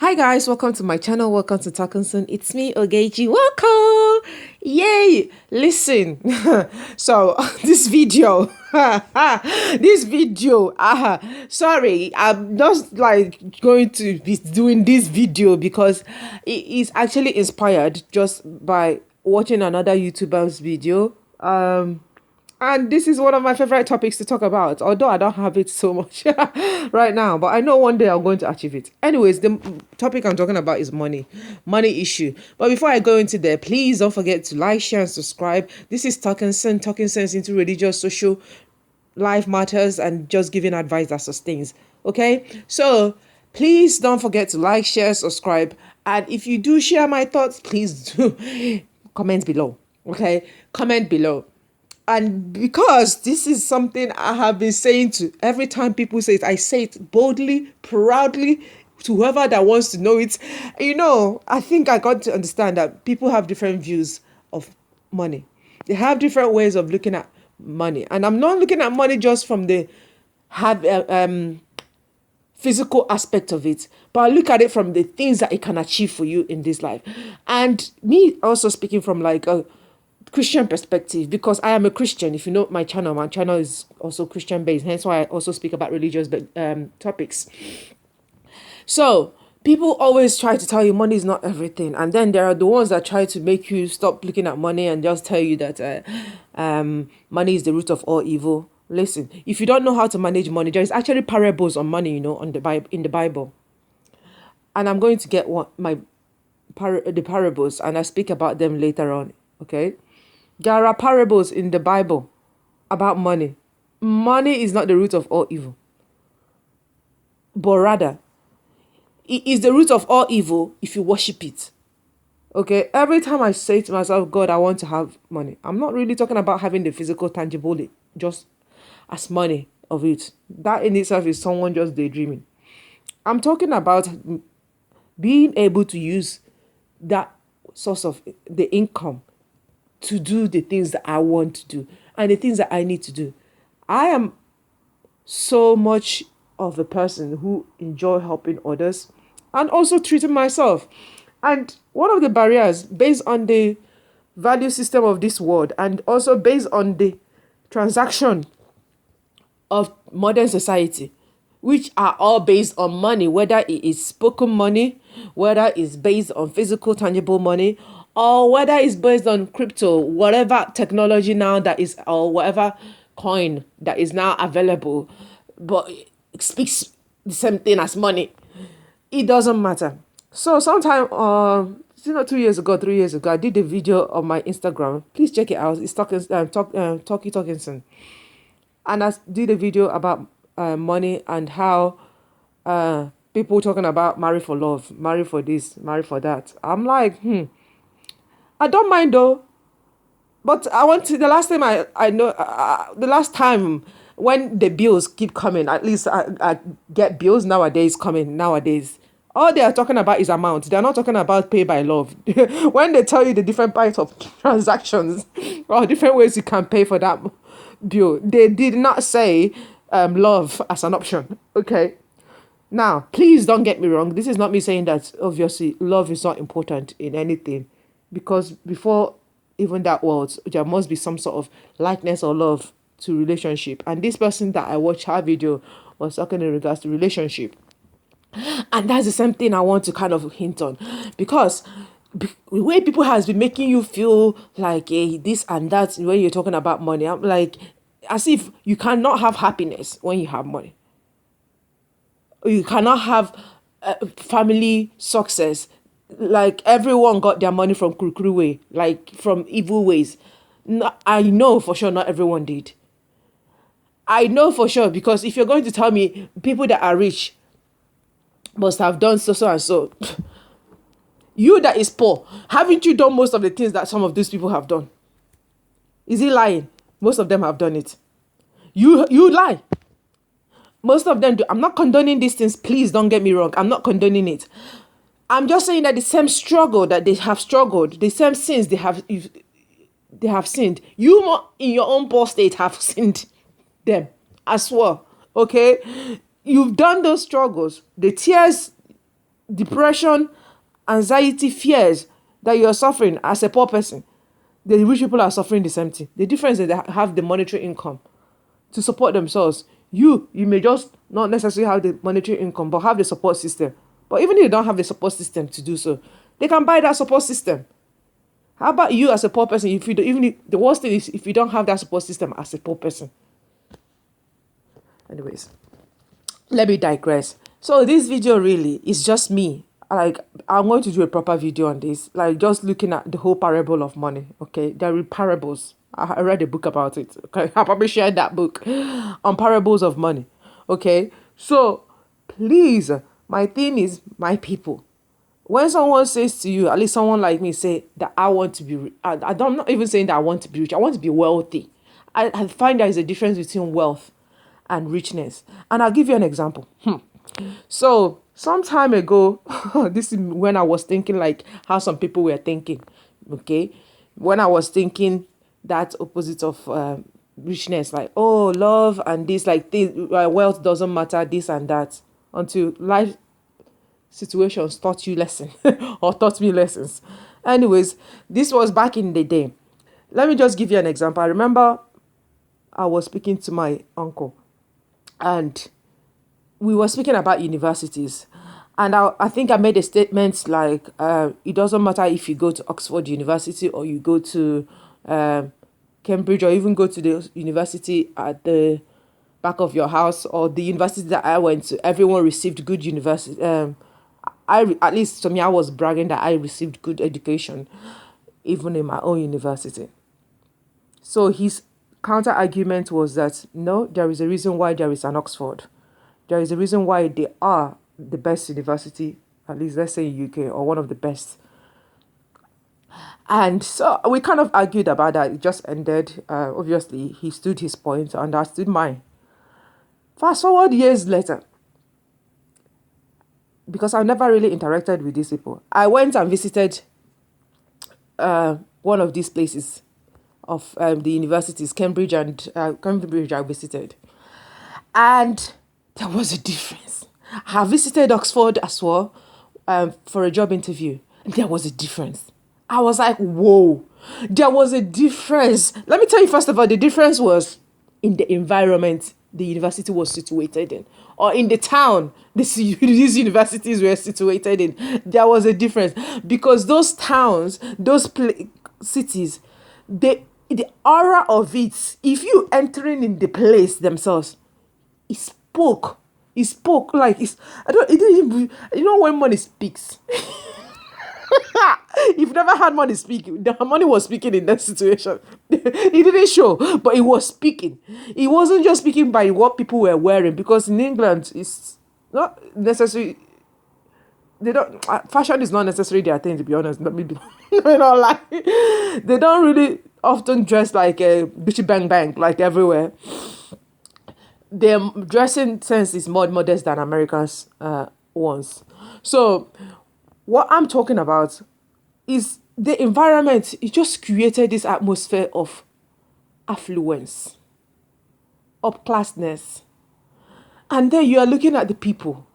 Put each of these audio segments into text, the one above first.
Hi guys, welcome to my channel. Welcome to Talkinsen. It's me, Ogechi. Welcome! Yay! Listen. So this video, sorry, I'm just like going to be doing this video because it is actually inspired just by watching another YouTuber's video. And this is one of my favorite topics to talk about, although I don't have it so much right now, but I know one day I'm going to achieve it. Anyways, the topic I'm talking about is money issue. But before I go into there, please don't forget to like, share, and subscribe. This is Talkinsen, talking sense into religious, social, life matters, and just giving advice that sustains. Okay, so please don't forget to like, share, subscribe, and if you do share my thoughts, please do comment below. Okay, comment below. And because this is something I have been saying to every time people say it, I say it boldly, proudly to whoever that wants to know it. You know, I think I got to understand that people have different views of money. They have different ways of looking at money. And I'm not looking at money just from the physical aspect of it, but I look at it from the things that it can achieve for you in this life. And me also speaking from like a Christian perspective, because I am a Christian. If you know my channel is also Christian based, hence why I also speak about religious topics. So people always try to tell you money is not everything, and then there are the ones that try to make you stop looking at money and just tell you that money is the root of all evil. Listen, if you don't know how to manage money, there is actually parables on money, you know, on the Bible, in the Bible, and I'm going to get the parables, and I speak about them later on. Okay. There are parables in the Bible about money. Money is not the root of all evil, but rather, it is the root of all evil if you worship it. Okay, every time I say to myself, God, I want to have money, I'm not really talking about having the physical, tangible, just as money of it. That in itself is someone just daydreaming. I'm talking about being able to use that source of the income to do the things that I want to do and the things that I need to do. I am so much of a person who enjoy helping others and also treating myself. And one of the barriers based on the value system of this world and also based on the transaction of modern society, which are all based on money, whether it is spoken money, whether it's based on physical, tangible money, or whether it's based on crypto, whatever technology now that is, or whatever coin that is now available, but it speaks the same thing as money. It doesn't matter. So sometime, 3 years ago, I did a video on my Instagram. Please check it out. It's Talkinsen. And I did a video about money and how people talking about marry for love, marry for this, marry for that. I'm like, I don't mind though, but I want to. The last time the last time when the bills keep coming, at least I get bills nowadays coming nowadays. All they are talking about is amount. They are not talking about pay by love. When they tell you the different types of transactions or different ways you can pay for that bill, they did not say love as an option. Okay. Now, please don't get me wrong. This is not me saying that obviously love is not important in anything, because before even that world, there must be some sort of likeness or love to relationship. And this person that I watched her video was talking in regards to relationship. And that's the same thing I want to kind of hint on, because the way people has been making you feel like this and that when you're talking about money, I'm like, as if you cannot have happiness when you have money. You cannot have family success. Like everyone got their money from kukuru way, like from evil ways. No, I know for sure not everyone did. I know for sure, because if you're going to tell me people that are rich must have done so and so, you that is poor, haven't you done most of the things that some of these people have done? Is he lying? Most of them have done it. You lie. Most of them do. I'm not condoning these things. Please don't get me wrong. I'm not condoning it. I'm just saying that the same struggle that they have struggled, the same sins they have sinned, you in your own poor state have sinned them as well. Okay? You've done those struggles, the tears depression, anxiety, fears that you're suffering as a poor person. The rich people are suffering the same thing. The difference is they have the monetary income to support themselves. You may just not necessarily have the monetary income, but have the support system. But even if you don't have the support system to do so, they can buy that support system. How about you as a poor person? If you don't, even if, the worst thing is if you don't have that support system as a poor person. Anyways, let me digress. So this video really is just me. Like, I'm going to do a proper video on this, like just looking at the whole parable of money. Okay, there are parables. I read a book about it. Okay, I probably shared that book on parables of money. Okay, so please, my thing is, my people, when someone says to you, at least someone like me, say that I want to be I'm not even saying that I want to be rich. I want to be wealthy. I find there is a difference between wealth and richness. And I'll give you an example. So some time ago, this is when I was thinking like how some people were thinking. Okay, when I was thinking that opposite of richness, like, oh, love and this, like this, wealth doesn't matter, this and that, until life situations taught you lesson or taught me lessons. Anyways, this was back in the day. Let me just give you an example. I remember I was speaking to my uncle, and we were speaking about universities. And I think I made a statement like, it doesn't matter if you go to Oxford University or you go to Cambridge, or even go to the university at the back of your house, or the university that I went to. Everyone received good university. At least to me, I was bragging that I received good education, even in my own university. So his counter argument was that no, there is a reason why there is an Oxford. There is a reason why they are the best university, at least let's say in UK, or one of the best. And so we kind of argued about that. It just ended. Obviously, he stood his point and I stood mine. Fast forward years later, because I never really interacted with these people, I went and visited one of these places of the universities, Cambridge I visited. And there was a difference. I visited Oxford as well for a job interview. And there was a difference. I was like, whoa, there was a difference. Let me tell you, first of all, the difference was in the environment the university was situated in, or in the town these universities were situated in. There was a difference, because those towns, those cities, the aura of it, if you entering in the place themselves, it spoke. It spoke like it's. I don't. It didn't even. You know when money speaks. You've never had money speak. The money was speaking in that situation. It didn't show, but it was speaking. It wasn't just speaking by what people were wearing, because in England it's not necessary. They don't. Fashion is not necessarily their thing, to be honest. Let me be. Not like they don't really often dress like a bitchy bang bang like everywhere. Their dressing sense is more modest than Americans' ones. So what I'm talking about is the environment. It just created this atmosphere of affluence, upclassness. And then you are looking at the people.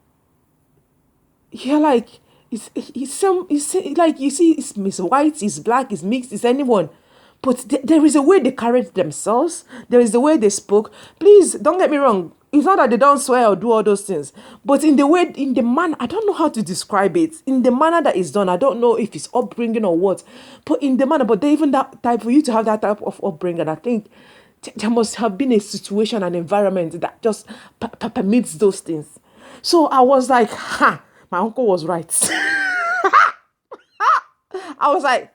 You're like, it's like, you see, it's white, it's black, it's mixed, it's anyone. But there is a way they carried themselves. There is the way they spoke. Please, don't get me wrong. It's not that they don't swear or do all those things. But in the manner, I don't know how to describe it. In the manner that it's done, I don't know if it's upbringing or what. But in the manner, but even that type, for you to have that type of upbringing, I think there must have been a situation, an environment that just permits those things. So I was like, my uncle was right. I was like,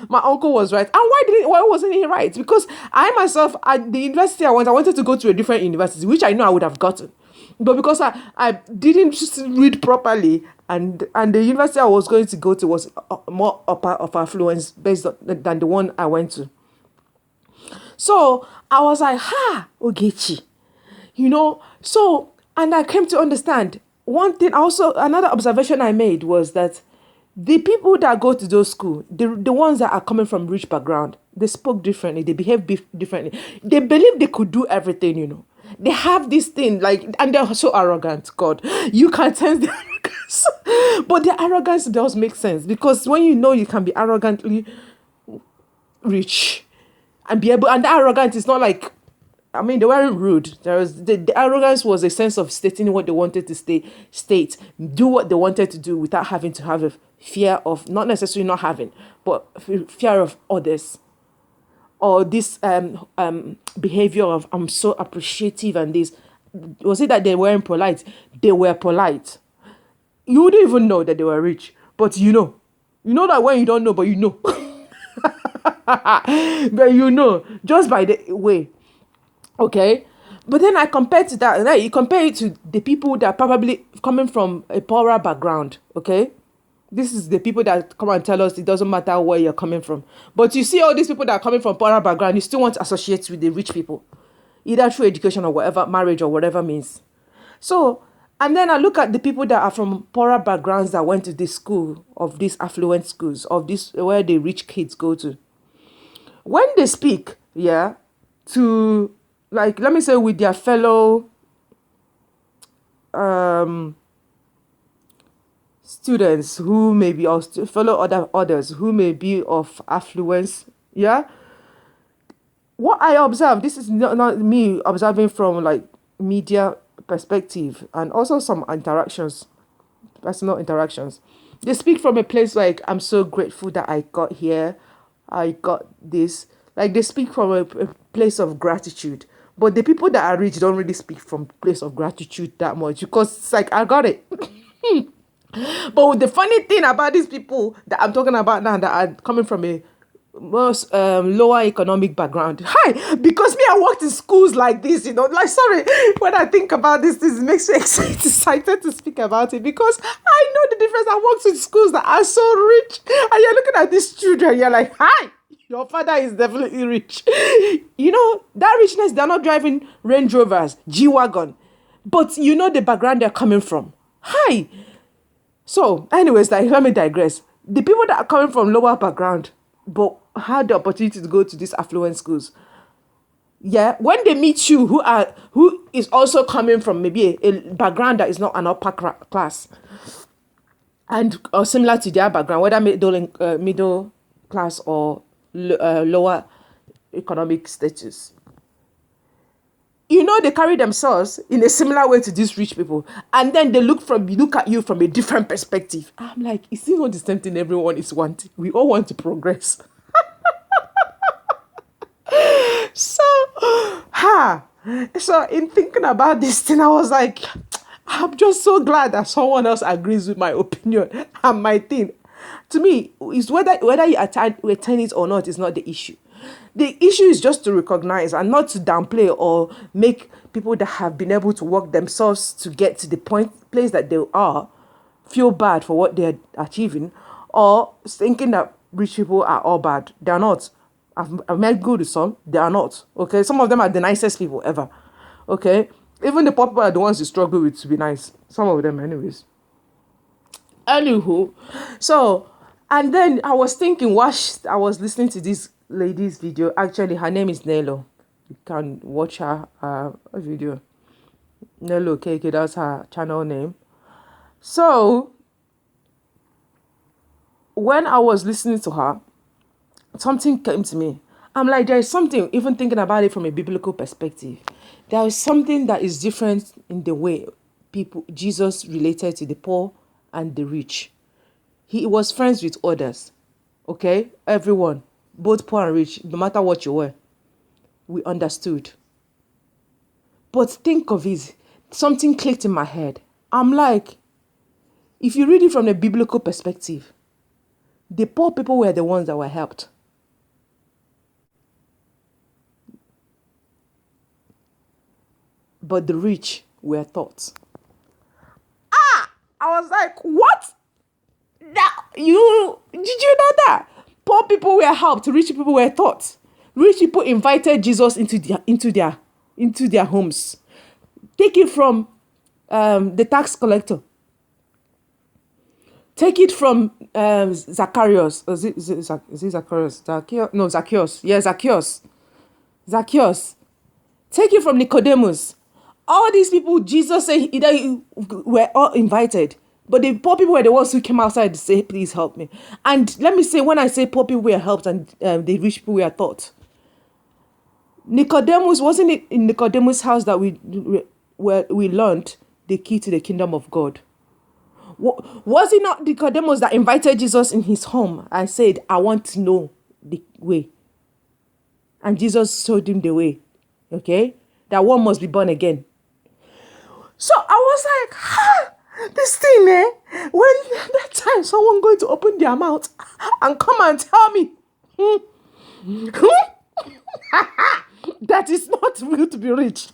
my uncle was right. And why wasn't he right? Because I myself, at the university I wanted to go to a different university, which I know I would have gotten. But because I didn't just read properly, and the university I was going to go to was more upper of affluence based than the one I went to. So I was like, Ogechi. So, and I came to understand one thing. Also, another observation I made was that the people that go to those schools, the ones that are coming from rich background, they spoke differently, they behave differently. They believe they could do everything. They have this thing, like, and they're so arrogant, God. You can sense the arrogance. But their arrogance does make sense, because when you know you can be arrogantly rich and be able, and that arrogance is not like, I mean, they weren't rude. There was the arrogance was a sense of stating what they wanted to state, do what they wanted to do without having to have a fear of, not necessarily not having, but fear of others, or this behavior of I'm so appreciative and this. Was it that they weren't polite? They were polite. You wouldn't even know that they were rich, but you know that when you don't know, but you know. But you know, just by the way. Okay. But then I compare to that, right? You compare it to the people that are probably coming from a poorer background. Okay. This is the people that come and tell us it doesn't matter where you're coming from. But you see all these people that are coming from poorer background, you still want to associate with the rich people, either through education or whatever, marriage or whatever means. So, and then I look at the people that are from poorer backgrounds that went to this school, of these affluent schools, of this where the rich kids go to. When they speak, yeah, to, like, let me say, with their fellow students who may be, or fellow others who may be of affluence, yeah, what I observe, this is not me observing from like media perspective, and also some interactions, personal interactions. They speak from a place like, I'm so grateful that I got here, I got this. Like, they speak from a place of gratitude. But the people that are rich don't really speak from place of gratitude that much, because it's like, I got it. But the funny thing about these people that I'm talking about now, that are coming from a most lower economic background. Hi, because me, I worked in schools like this, like, sorry, when I think about this makes me excited to speak about it, because I know the difference. I worked in schools that are so rich, and you're looking at these children, you're like, hi, your father is definitely rich. That richness, they're not driving Range Rovers, G-Wagon, but the background they're coming from. Hi. So, anyways, let me digress. The people that are coming from lower background, but had the opportunity to go to these affluent schools, yeah, when they meet you, who is also coming from maybe a background that is not an upper class, and or similar to their background, whether middle class or lower economic status, they carry themselves in a similar way to these rich people, and then they look at you from a different perspective. I'm like, is it not the same thing everyone is wanting? We all want to progress. So in thinking about this thing, I was like, I'm just so glad that someone else agrees with my opinion and my thing. To me, is whether you attain it or not is not the issue. The issue is just to recognize and not to downplay or make people that have been able to work themselves to get to the place that they are feel bad for what they're achieving, or thinking that rich people are all bad. They're not. I've met good with some. They are not. Okay, some of them are the nicest people ever. Okay, even the poor people are the ones you struggle with to be nice. Some of them, anyways. Anywho, so, and then I was thinking, I was listening to this lady's video. Actually, her name is Nello. You can watch her video. Nello KK, that's her channel name. So, when I was listening to her, something came to me. I'm like, there is something, even thinking about it from a biblical perspective, there is something that is different in the way Jesus related to the poor and the rich. He was friends with others. Okay? Everyone, both poor and rich, no matter what you were, we understood. But think of it, something clicked in my head. I'm like, if you read it from a biblical perspective, the poor people were the ones that were helped. But the rich were taught. I was like, what? Did you know that? Poor people were helped, rich people were taught. Rich people invited Jesus into their homes. Take it from the tax collector. Take it from Zacharias. Is it Zacharias? No, Zacchaeus. Yeah, Zacchaeus. Take it from Nicodemus. All these people, Jesus said, either were all invited. But the poor people were the ones who came outside to say, please help me. And let me say, when I say poor people were helped and the rich people were taught, Nicodemus, wasn't it in Nicodemus' house that we learned the key to the kingdom of God? Was it not Nicodemus that invited Jesus in his home and said, I want to know the way? And Jesus showed him the way. Okay? That one must be born again. So I was like, this thing, when that time someone going to open their mouth and come and tell me, that is not real to be rich.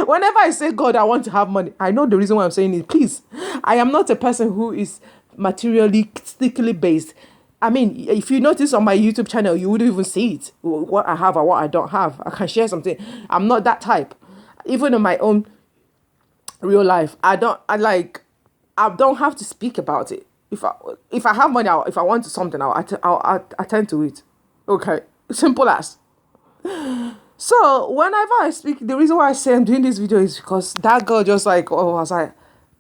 Whenever I say, God, I want to have money, I know the reason why I'm saying it. Please, I am not a person who is materialistically based. I mean, if you notice on my YouTube channel, you wouldn't even see it, what I have or what I don't have. I can share something. I'm not that type. Even in my own real life, I don't have to speak about it. If I have money, if I want something, I'll attend to it. Okay, simple as. So whenever I speak, the reason why I say I'm doing this video is because that girl just I was like,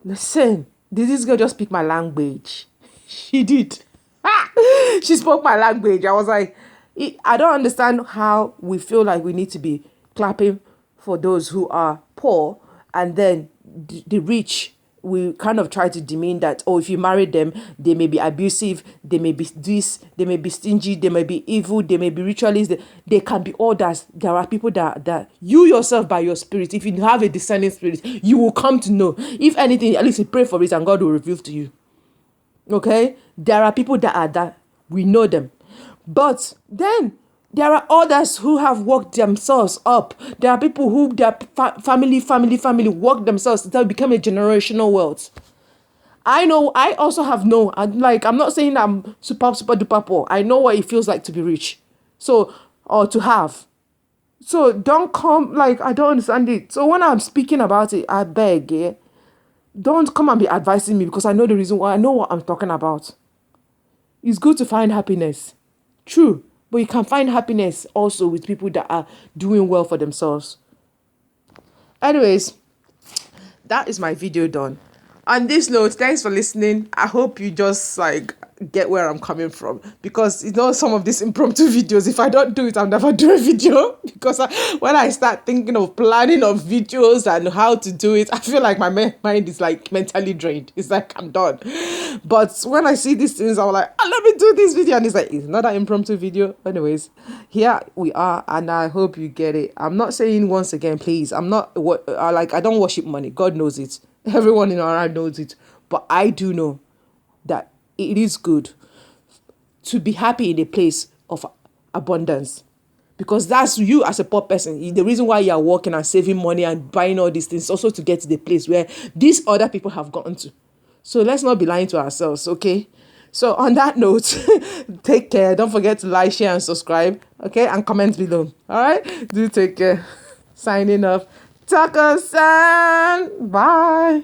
listen, did this girl just speak my language? She did. She spoke my language. I was like, I don't understand how we feel like we need to be clapping for those who are poor, and then the rich, we kind of try to demean that, if you marry them, they may be abusive, they may be this, they may be stingy, they may be evil, they may be ritualists, they can be all that. There are people that you yourself, by your spirit, if you have a discerning spirit, you will come to know. If anything, at least you pray for it and God will reveal to you. Okay? There are people that are that. We know them. But then there are others who have worked themselves up. There are people who their family work themselves to become a generational wealth. I know, I also have known, I'm not saying I'm super duper poor. I know what it feels like to be rich. So, or to have. So don't come, I don't understand it. So when I'm speaking about it, I beg, don't come and be advising me, because I know the reason why. I know what I'm talking about. It's good to find happiness. True. But you can find happiness also with people that are doing well for themselves. Anyways, that is my video done. On this note, thanks for listening. I hope you just get where I'm coming from, because some of these impromptu videos, if I don't do it, I'll never do a video, because when I start thinking of planning of videos and how to do it, I feel like my mind is mentally drained. It's like I'm done. But when I see these things, I'm like, let me do this video, and it's not an impromptu video. Anyways, here we are, and I hope you get it. I'm not saying, once again, please, I'm not I don't worship money. God knows it. Everyone in our life knows it. But I do know that it is good to be happy in a place of abundance, because that's you as a poor person. The reason why you are working and saving money and buying all these things, also to get to the place where these other people have gotten to. So let's not be lying to ourselves, okay? So on that note, take care. Don't forget to like, share, and subscribe, okay? And comment below. All right? Do take care. Signing off. Talkinsen. Bye.